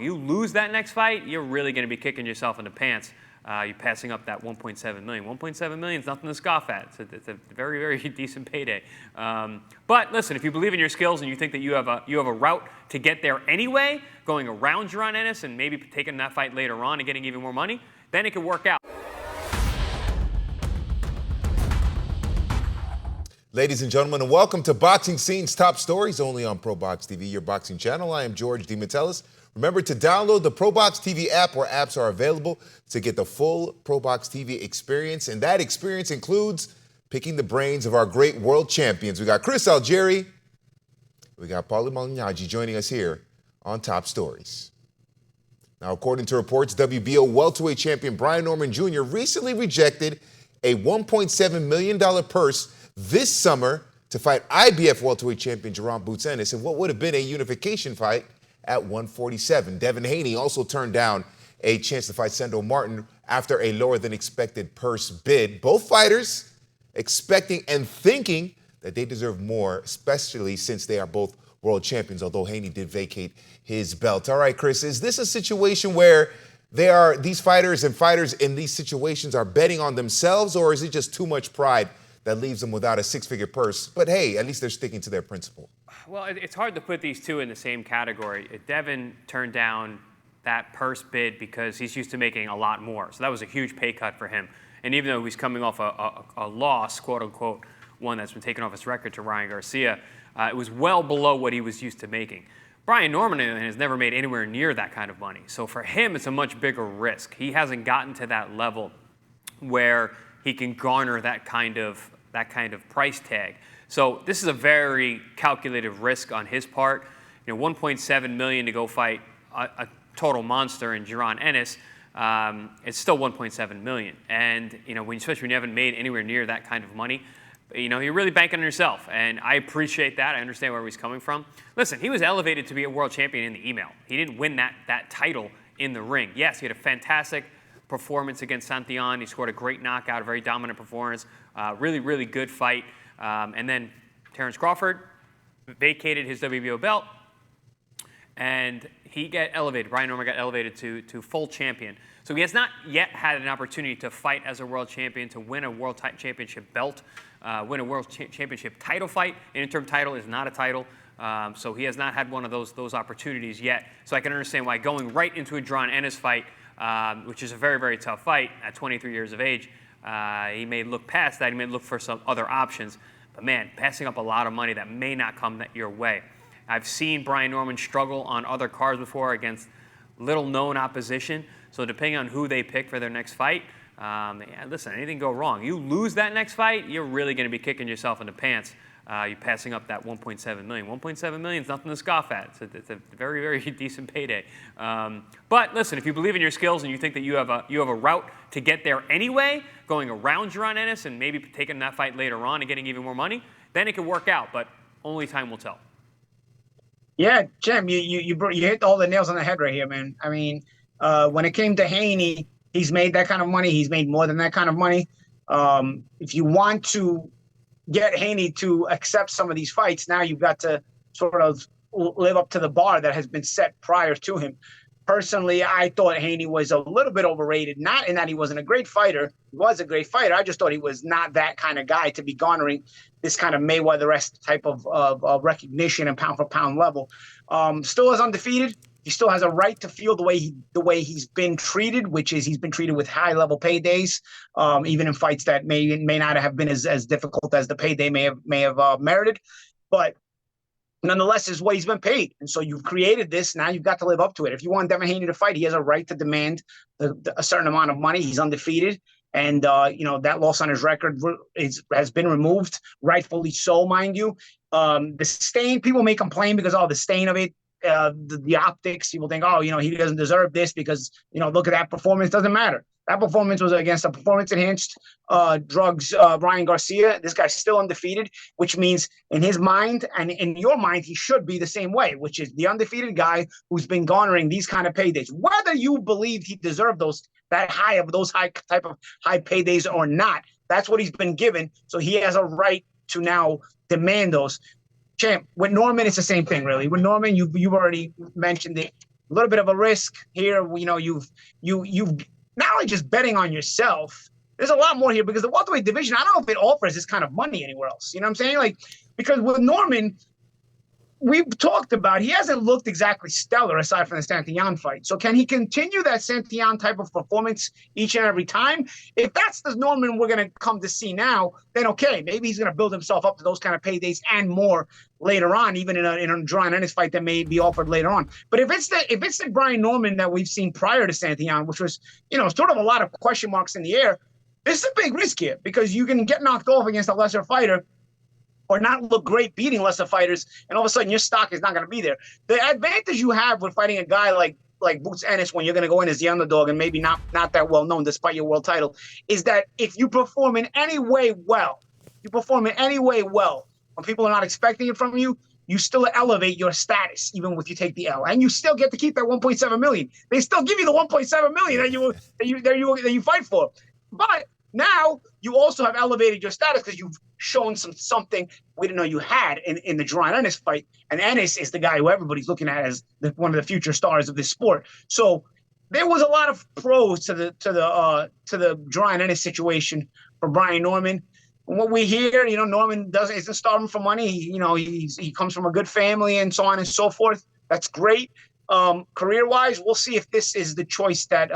You lose that next fight, you're really going to be kicking yourself in the pants. You're passing up that 1.7 million. 1.7 million is nothing to scoff at. It's a very, very decent payday. But listen, if you believe in your skills and you think that you have a route to get there anyway, going around Deon Haney and maybe taking that fight later on and getting even more money, then it could work out. Ladies and gentlemen, and welcome to Boxing Scene's Top Stories, only on ProBox TV, your boxing channel. I am George DeMatteis. Remember to download the ProBox TV app where apps are available to get the full ProBox TV experience. And that experience includes picking the brains of our great world champions. We got Chris Algieri. We got Paulie Malignaggi joining us here on Top Stories. Now, according to reports, WBO welterweight champion Brian Norman Jr. recently rejected a $1.7 million purse this summer to fight IBF welterweight champion Jaron Boots Ennis in what would have been a unification fight at 147. Deon Haney also turned down a chance to fight Sendo Martin after a lower than expected purse bid. Both fighters expecting and thinking that they deserve more, especially since they are both world champions, although Haney did vacate his belt. All right, Chris, is this a situation where these fighters in these situations are betting on themselves, or is it just too much pride that leaves them without a six-figure purse? But hey, at least they're sticking to their principle. Well, it's hard to put these two in the same category. Devin turned down that purse bid because he's used to making a lot more. So that was a huge pay cut for him. And even though he's coming off a loss, quote-unquote, one that's been taken off his record to Ryan Garcia, it was well below what he was used to making. Brian Norman has never made anywhere near that kind of money. So for him, it's a much bigger risk. He hasn't gotten to that level where he can garner that kind of price tag. So this is a very calculated risk on his part. You know, 1.7 million to go fight a total monster in Deon Haney. It's still 1.7 million, and you know, especially when you haven't made anywhere near that kind of money, you know, you're really banking on yourself. And I appreciate that. I understand where he's coming from. Listen, he was elevated to be a world champion in the email. He didn't win that title in the ring. Yes, he had a fantastic performance against Santillan. He scored a great knockout, a very dominant performance, really, really good fight. And then Terrence Crawford vacated his WBO belt, and he got elevated. Brian Norman got elevated to full champion. So he has not yet had an opportunity to fight as a world champion, to win a world championship belt, win a world championship title fight. An interim title is not a title. So he has not had one of those opportunities yet. So I can understand why going right into a Deon Haney fight, which is a very, very tough fight at 23 years of age, he may look past that. He may look for some other options. But man, passing up a lot of money that may not come your way. I've seen Brian Norman struggle on other cards before against little-known opposition. So depending on who they pick for their next fight, listen, anything go wrong. You lose that next fight, you're really going to be kicking yourself in the pants. You're passing up that 1.7 million. 1.7 million is nothing to scoff at. It's a very, very decent payday. But listen, if you believe in your skills and you think that you have a route to get there anyway, going around Deon Haney and maybe taking that fight later on and getting even more money, then it could work out. But only time will tell. Yeah, Jim, you hit all the nails on the head right here, man. I mean, when it came to Haney, he's made that kind of money. He's made more than that kind of money. If you want to get Haney to accept some of these fights, now you've got to sort of live up to the bar that has been set prior to him. Personally, I thought Haney was a little bit overrated, not in that he wasn't a great fighter. He was a great fighter. I just thought he was not that kind of guy to be garnering this kind of Mayweather-esque type of recognition and pound-for-pound level. Still is undefeated. He still has a right to feel the way he's been treated, which is he's been treated with high-level paydays, even in fights that may not have been as difficult as the payday may have merited. But nonetheless, is what he's been paid. And so you've created this. Now you've got to live up to it. If you want Deon Haney to fight, he has a right to demand a certain amount of money. He's undefeated. And, that loss on his record has been removed, rightfully so, mind you. The stain, people may complain because, the stain of it, the optics, people think, he doesn't deserve this because, look at that performance. Doesn't matter. That performance was against a performance-enhanced drugs Ryan Garcia. This guy's still undefeated, which means in his mind and in your mind, he should be the same way, which is the undefeated guy who's been garnering these kind of paydays. Whether you believe he deserved those high paydays or not, that's what he's been given. So he has a right to now demand those. Champ, with Norman, it's the same thing, really. With Norman, you've already mentioned it. a little bit of a risk here. You know, you've not only just betting on yourself. There's a lot more here because the welterweight division, I don't know if it offers this kind of money anywhere else. You know what I'm saying? Like, because with Norman, we've talked about, he hasn't looked exactly stellar aside from the Santillán fight. So can he continue that Santillán type of performance each and every time? If that's the Norman we're going to come to see now, then okay, maybe he's going to build himself up to those kind of paydays and more later on, even in a draw and Ennis fight that may be offered later on. But if it's the Brian Norman that we've seen prior to Santillán, which was, you know, sort of a lot of question marks in the air, this is a big risk here because you can get knocked off against a lesser fighter or not look great beating lesser fighters, and all of a sudden your stock is not going to be there. The advantage you have with fighting a guy like Boots Ennis when you're going to go in as the underdog and maybe not that well known despite your world title is that if you perform in any way well, when people are not expecting it from you, you still elevate your status even if you take the L, and you still get to keep that 1.7 million. They still give you the 1.7 million that you fight for. But now you also have elevated your status because you've shown something we didn't know you had in the Deon Ennis fight. And Ennis is the guy who everybody's looking at as one of the future stars of this sport. So there was a lot of pros to the Deon Ennis situation for Brian Norman. And what we hear, you know, Norman isn't starving for money. He comes from a good family and so on and so forth. That's great. Career-wise, we'll see if this is the choice that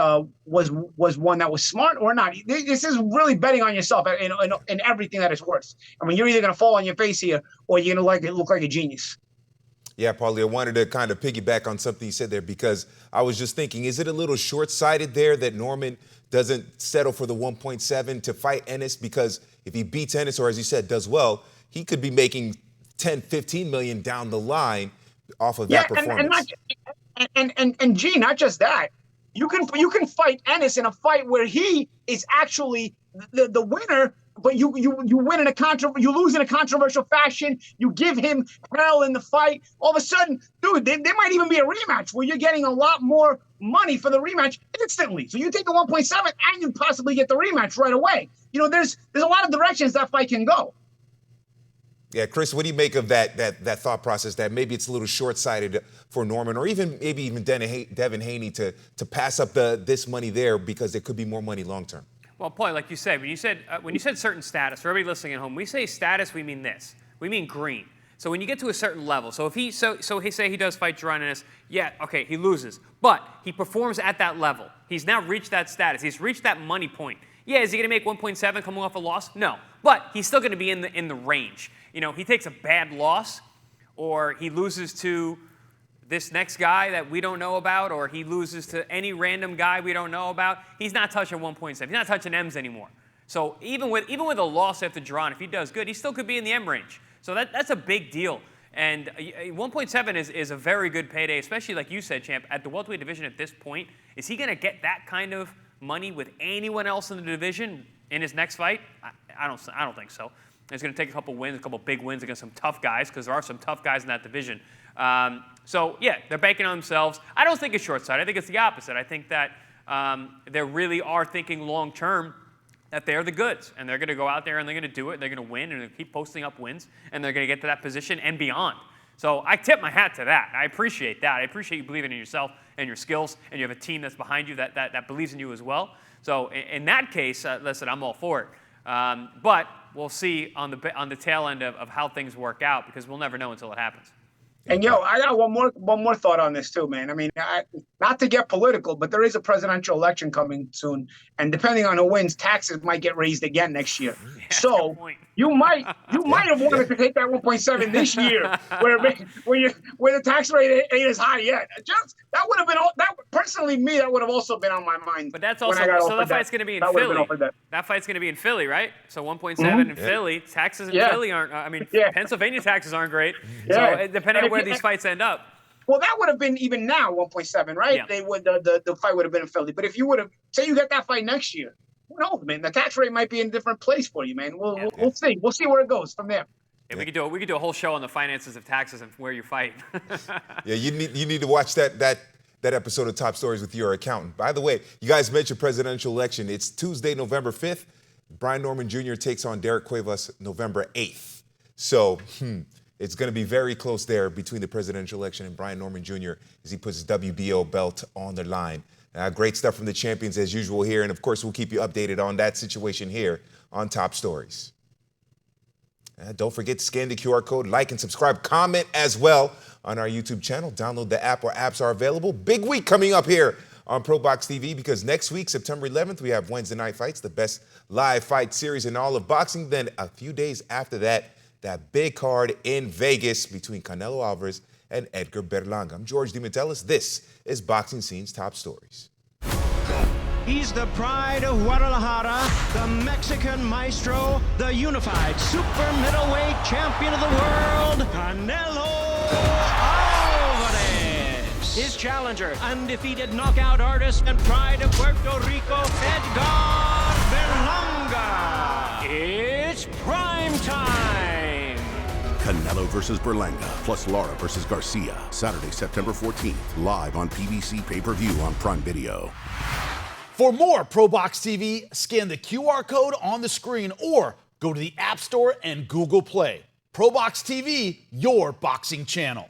was one that was smart or not. This is really betting on yourself in everything that it's worth. I mean, you're either going to fall on your face here or you're going to look like a genius. Yeah, Paulie, I wanted to kind of piggyback on something you said there because I was just thinking, is it a little short-sighted there that Norman doesn't settle for the 1.7 to fight Ennis? Because if he beats Ennis or, as you said, does well, he could be making 10, 15 million down the line off of that performance. And G, not just that. You can fight Ennis in a fight where he is actually the winner, but you win you lose in a controversial fashion. You give him hell in the fight. All of a sudden, dude, there might even be a rematch where you're getting a lot more money for the rematch instantly. So you take the 1.7 and you possibly get the rematch right away. You know, there's a lot of directions that fight can go. Yeah, Chris, what do you make of that thought process that maybe it's a little short-sighted for Norman or even Deon Haney to pass up this money there because there could be more money long-term? Well, Paul, like you said, when you said certain status, for everybody listening at home, we say status, we mean this. We mean green. So when you get to a certain level, so if he say he does fight Deon Ennis, yeah, okay, he loses, but he performs at that level. He's now reached that status. He's reached that money point. Yeah, is he going to make 1.7 coming off a loss? No, but he's still going to be in the range. You know, he takes a bad loss, or he loses to this next guy that we don't know about, or he loses to any random guy we don't know about. He's not touching 1.7. He's not touching M's anymore. So even with a loss after Deon, if he does good, he still could be in the M range. So that's a big deal. And 1.7 is a very good payday, especially like you said, Champ, at the welterweight division at this point. Is he going to get that kind of money with anyone else in the division in his next fight? I don't think so. He's going to take a couple big wins against some tough guys, because there are some tough guys in that division. So, yeah, they're banking on themselves. I don't think it's short-sighted. I think it's the opposite. I think that they really are thinking long-term that they're the goods, and they're going to go out there and they're going to do it. They're going to win, and they're going to keep posting up wins, and they're going to get to that position and beyond. So I tip my hat to that. I appreciate that. I appreciate you believing in yourself and your skills, and you have a team that's behind you that believes in you as well. So in that case, listen, I'm all for it. But we'll see on the tail end of how things work out, because we'll never know until it happens. And I got one more thought on this too, man. I mean, not to get political, but there is a presidential election coming soon, and depending on who wins, taxes might get raised again next year. Yeah, so you might have wanted to take that 1.7 this year, where the tax rate ain't as high yet. That would have been personally me. That would have also been on my mind. But that's also so that fight's going to be in Philly. That fight's going to be in Philly, right? So 1.7 in Philly. Taxes in Philly aren't. I mean, Pennsylvania taxes aren't great. Yeah. So depending on where these fights end up. Well, that would have been even now 1.7, right? Yeah. They would the fight would have been in Philly. But if you would have, say you get that fight next year, who knows, man? The tax rate might be in a different place for you, man. We'll see. We'll see where it goes from there. Yeah, we could do a whole show on the finances of taxes and where you fight. Yeah, you need to watch that episode of Top Stories with your accountant. By the way, you guys mentioned presidential election. It's Tuesday, November 5th. Brian Norman Jr. takes on Derek Cuevas November 8th. So, it's going to be very close there between the presidential election and Brian Norman Jr. as he puts his WBO belt on the line. Great stuff from the champions as usual here. And, of course, we'll keep you updated on that situation here on Top Stories. Don't forget to scan the QR code, like and subscribe, comment as well on our YouTube channel. Download the app where apps are available. Big week coming up here on ProBox TV because next week, September 11th, we have Wednesday Night Fights, the best live fight series in all of boxing. Then a few days after that, that big card in Vegas between Canelo Alvarez and Edgar Berlanga. I'm George DeMatteis. This is Boxing Scene's Top Stories. He's the pride of Guadalajara, the Mexican maestro, the unified super middleweight champion of the world, Canelo Alvarez. His challenger, undefeated knockout artist and pride of Puerto Rico, Edgar Berlanga. It's prime time. Canelo versus Berlanga, plus Lara versus Garcia, Saturday, September 14th, live on PBC pay-per-view on Prime Video. For more ProBox TV, scan the QR code on the screen or go to the App Store and Google Play. ProBox TV, your boxing channel.